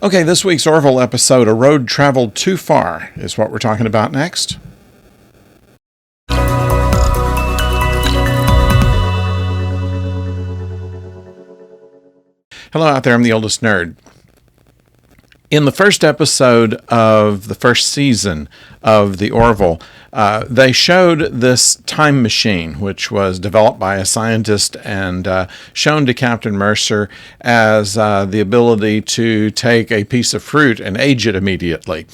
Okay, this week's Orville episode, A Road Traveled Too Far, is what we're talking about next. Hello out there, I'm the oldest nerd. In the first episode of the first season of the Orville, they showed this time machine, which was developed by a scientist and shown to Captain Mercer as the ability to take a piece of fruit and age it immediately.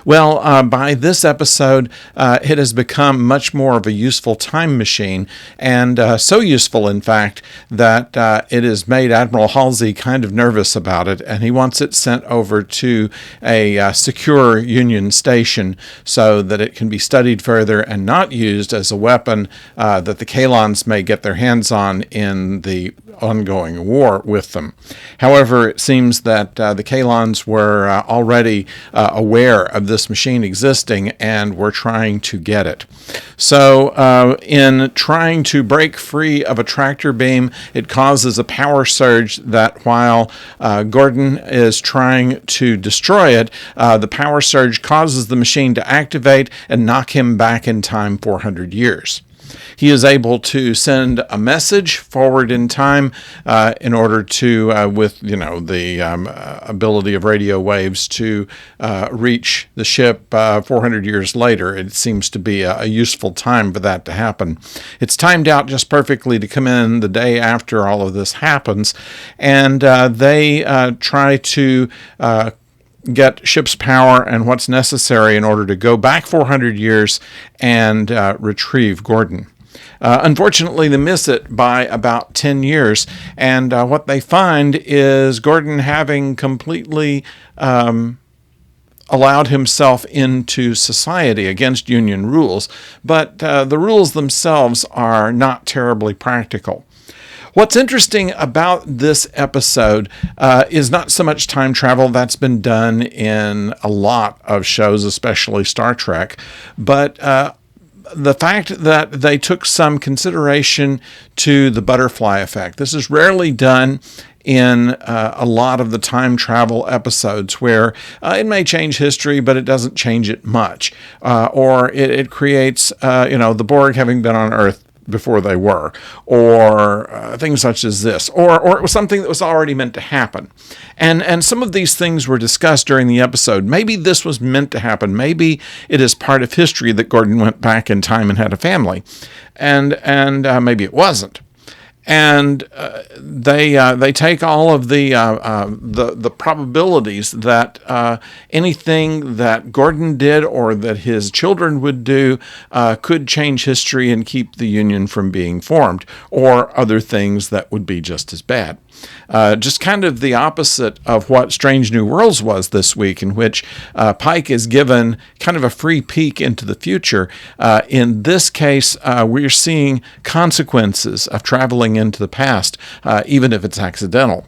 Well, by this episode, it has become much more of a useful time machine, and so useful, in fact, that it has made Admiral Halsey kind of nervous about it, and he wants it sent over to a secure Union station so that it can be studied further and not used as a weapon that the Kalons may get their hands on in the ongoing war with them. However, it seems that the Kalons were already aware of this machine existing and were trying to get it. So in trying to break free of a tractor beam, it causes a power surge that while Gordon is trying to destroy it, the power surge causes the machine to activate and knock him back in time 400 years. He is able to send a message forward in time in order to, with the ability of radio waves, to reach the ship 400 years later. It seems to be a useful time for that to happen. It's timed out just perfectly to come in the day after all of this happens, and they try to get ship's power and what's necessary in order to go back 400 years and retrieve Gordon. Unfortunately, they miss it by about 10 years, and what they find is Gordon having completely allowed himself into society against Union rules, but the rules themselves are not terribly practical. What's interesting about this episode is not so much time travel. That's been done in a lot of shows, especially Star Trek, but the fact that they took some consideration to the butterfly effect. This is rarely done in a lot of the time travel episodes, where it may change history, but it doesn't change it much. Or it creates, the Borg having been on Earth before they were, or things such as this, or it was something that was already meant to happen. And some of these things were discussed during the episode. Maybe this was meant to happen. Maybe it is part of history that Gordon went back in time and had a family, and maybe it wasn't. And they take all of the probabilities that anything that Gordon did or that his children would do could change history and keep the Union from being formed, or other things that would be just as bad. Just kind of the opposite of what Strange New Worlds was this week, in which Pike is given kind of a free peek into the future. In this case, we're seeing consequences of traveling into the past, even if it's accidental,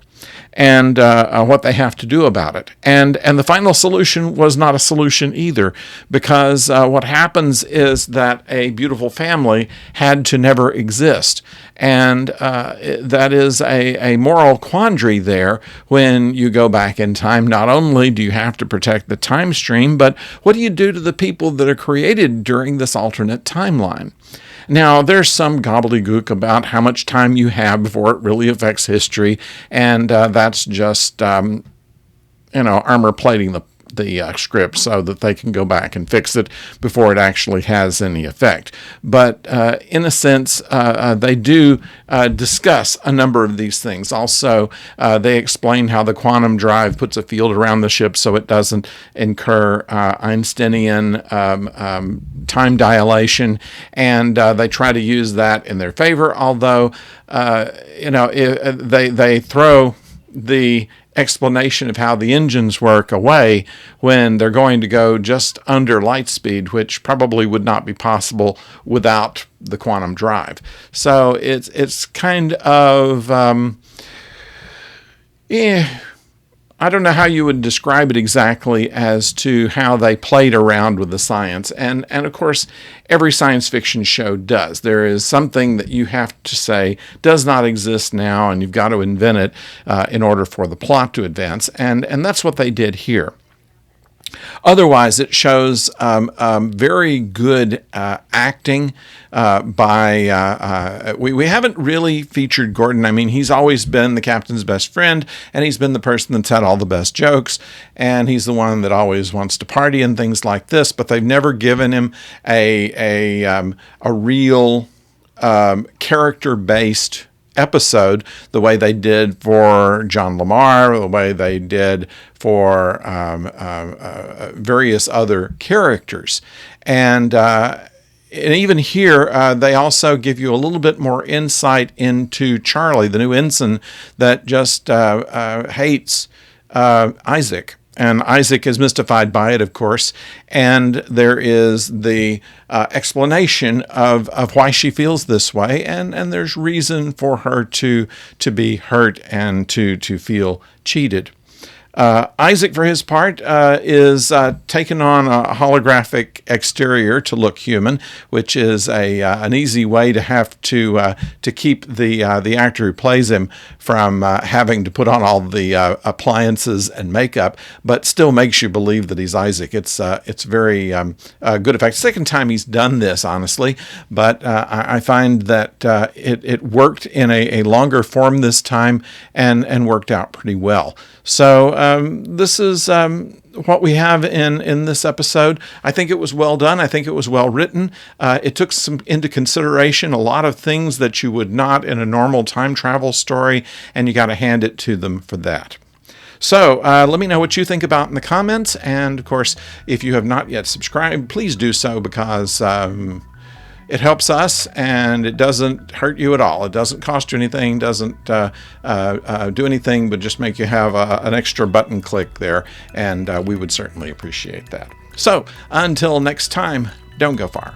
and what they have to do about it. And the final solution was not a solution either, because what happens is that a beautiful family had to never exist. And that is a moral quandary there when you go back in time. Not only do you have to protect the time stream, but what do you do to the people that are created during this alternate timeline? Now, there's some gobbledygook about how much time you have before it really affects history, and that's just, armor plating the script so that they can go back and fix it before it actually has any effect. But in a sense, they do discuss a number of these things. Also, they explain how the quantum drive puts a field around the ship so it doesn't incur Einsteinian time dilation, and they try to use that in their favor, although they throw the explanation of how the engines work away when they're going to go just under light speed, which probably would not be possible without the quantum drive. So it's kind of I don't know how you would describe it exactly as to how they played around with the science. And of course, every science fiction show does. There is something that you have to say does not exist now, and you've got to invent it in order for the plot to advance. And that's what they did here. Otherwise, it shows very good acting by. We haven't really featured Gordon. I mean, he's always been the captain's best friend, and he's been the person that's had all the best jokes, and he's the one that always wants to party and things like this. But they've never given him a real character-based episode the way they did for John Lamar, the way they did for various other characters. And even here, they also give you a little bit more insight into Charlie, the new ensign that just hates Isaac. And Isaac is mystified by it, of course, and there is the explanation of why she feels this way, and there's reason for her to be hurt and to feel cheated. Isaac, for his part, is taken on a holographic exterior to look human, which is an easy way to have to keep the actor who plays him from having to put on all the appliances and makeup, but still makes you believe that he's Isaac. It's very good effect. Second time he's done this, honestly, but I find that it worked in a longer form this time and worked out pretty well. So this is what we have in this episode. I think it was well done. I think it was well written. It took into consideration a lot of things that you would not in a normal time travel story, and you got to hand it to them for that. So let me know what you think about in the comments. And of course, if you have not yet subscribed, please do so, because it helps us, and it doesn't hurt you at all. It doesn't cost you anything, doesn't do anything but just make you have an extra button click there, and we would certainly appreciate that. So until next time, don't go far.